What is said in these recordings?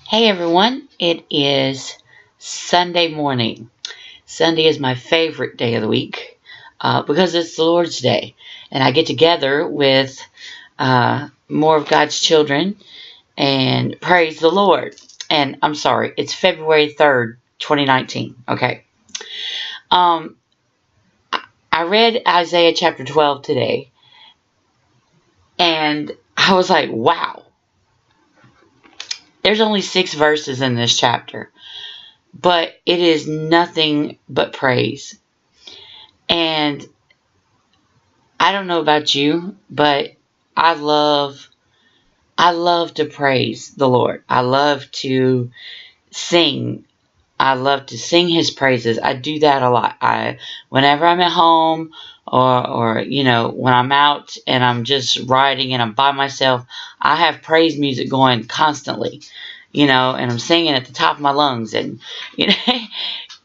Hey everyone, it is Sunday morning. Sunday is my favorite day of the week because it's the Lord's Day, and I get together with more of God's children and praise the Lord. And I'm sorry, it's February 3rd, 2019. Okay. Um, I read Isaiah chapter 12 today, and I was like, wow. There's only 6 verses in this chapter, but it is nothing but praise. And I don't know about you, but I love to praise the Lord. I love to sing. I love to sing His praises. I do that a lot. Whenever I'm at home or when I'm out and I'm just riding and I'm by myself, I have praise music going constantly, and I'm singing at the top of my lungs, and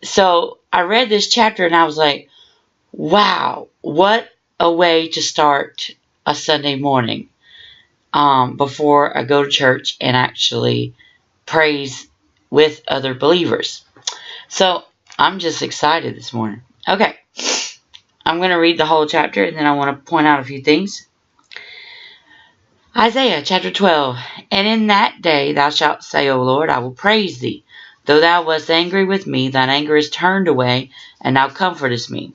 So I read this chapter and I was like, wow, what a way to start a Sunday morning before I go to church and actually praise with other believers. So I'm just excited this morning. Okay, I'm going to read the whole chapter and then I want to point out a few things. Isaiah chapter 12. And in that day thou shalt say, O Lord, I will praise thee. Though thou wast angry with me, thine anger is turned away, and thou comfortest me.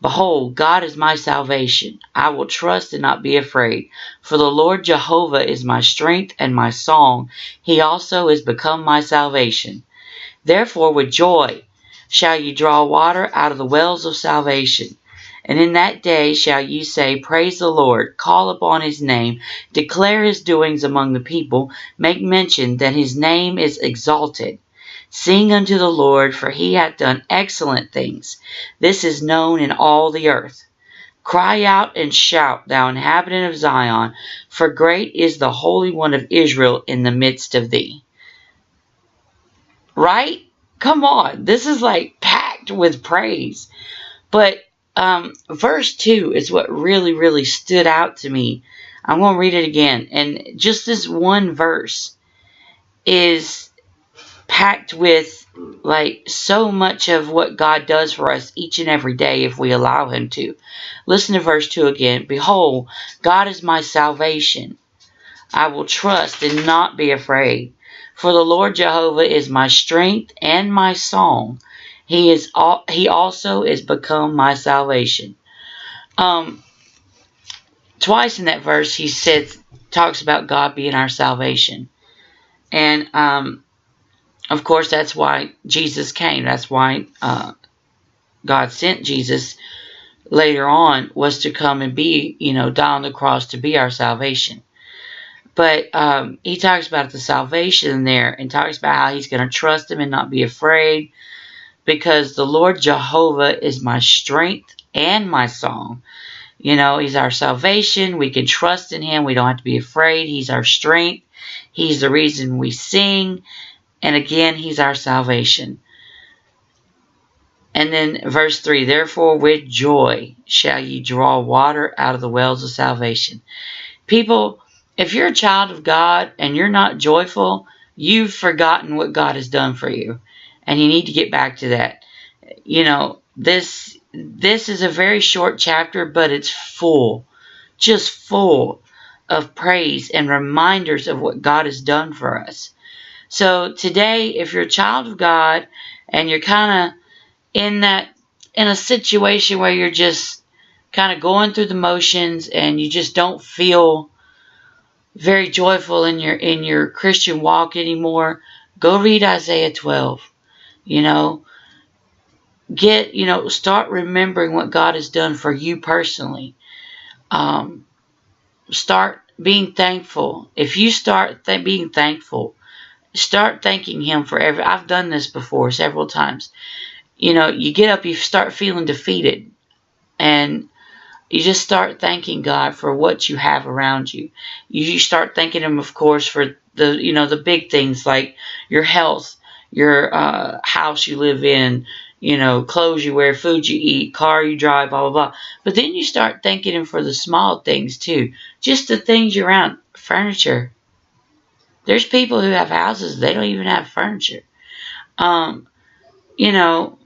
Behold, God is my salvation. I will trust and not be afraid. For the Lord Jehovah is my strength and my song. He also is become my salvation. Therefore with joy shall ye draw water out of the wells of salvation. And in that day shall ye say, Praise the Lord, call upon his name, declare his doings among the people, make mention that his name is exalted. Sing unto the Lord, for he hath done excellent things. This is known in all the earth. Cry out and shout, thou inhabitant of Zion, for great is the Holy One of Israel in the midst of thee. Right? Come on. This is like packed with praise. But verse 2 is what really, really stood out to me. I'm going to read it again. And just this one verse is packed with like so much of what God does for us each and every day if we allow him to. Listen to verse 2 again. Behold, God is my salvation. I will trust and not be afraid. For the Lord Jehovah is my strength and my song. He also is become my salvation. Twice in that verse he talks about God being our salvation. And of course, that's why Jesus came. That's why God sent Jesus later on, was to come and be, die on the cross to be our salvation. But he talks about the salvation there and talks about how he's going to trust him and not be afraid, because the Lord Jehovah is my strength and my song. He's our salvation. We can trust in him. We don't have to be afraid. He's our strength. He's the reason we sing. And again, he's our salvation. And then verse 3, therefore with joy shall ye draw water out of the wells of salvation. People, if you're a child of God and you're not joyful, you've forgotten what God has done for you. And you need to get back to that. This is a very short chapter, but it's full, just full of praise and reminders of what God has done for us. So today, if you're a child of God and you're kind of in a situation where you're just kind of going through the motions and you just don't feel very joyful in your Christian walk anymore, go read Isaiah 12. Start remembering what God has done for you personally. Start being thankful. If you start being thankful, start thanking him for I've done this before several times. You get up, you start feeling defeated, and you just start thanking God for what you have around you. You start thanking him, of course, for the big things like your health, your house you live in, clothes you wear, food you eat, car you drive, blah, blah, blah. But then you start thanking him for the small things too. Just the things around. Furniture. There's people who have houses, they don't even have furniture. You know,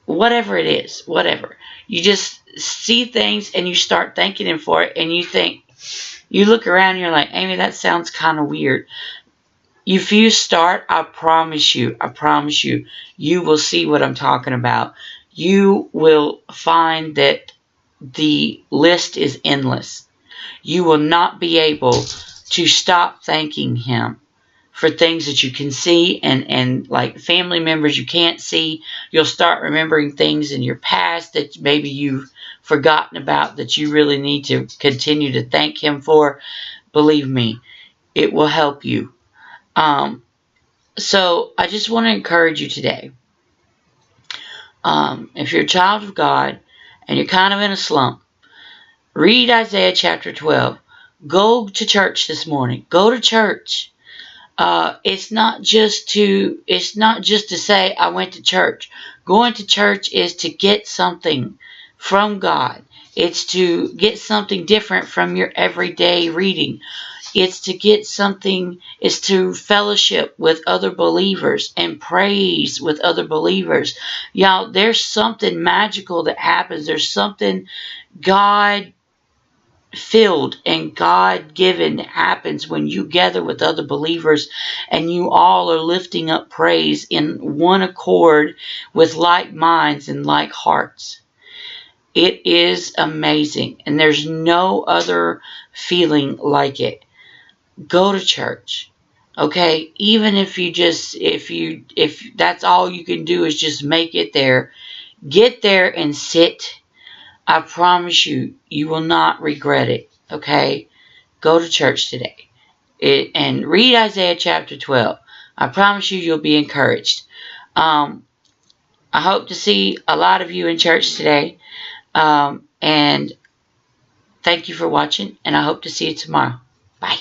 whatever it is, whatever. You just see things and you start thanking Him for it, and you look around and you're like, Amy, that sounds kind of weird. If you start, I promise you, you will see what I'm talking about. You will find that the list is endless. You will not be able to stop thanking Him for things that you can see, and like family members you can't see. You'll start remembering things in your past that maybe you've forgotten about that you really need to continue to thank Him for. Believe me, it will help you. So I just want to encourage you today. If you're a child of God and you're kind of in a slump, read Isaiah chapter 12. Go to church this morning. Go to church. It's not just to say I went to church. Going to church is to get something from God. It's to get something different from your everyday reading. It's to get something, it's to fellowship with other believers and praise with other believers. Y'all, there's something magical that happens. There's something God-filled and God-given that happens when you gather with other believers and you all are lifting up praise in one accord with like minds and like hearts. It is amazing, and there's no other feeling like it. Go to church, okay? Even if that's all you can do is just make it there. Get there and sit. I promise you, you will not regret it, okay? Go to church today and read Isaiah chapter 12. I promise you, you'll be encouraged. I hope to see a lot of you in church today. And thank you for watching, and I hope to see you tomorrow. Bye.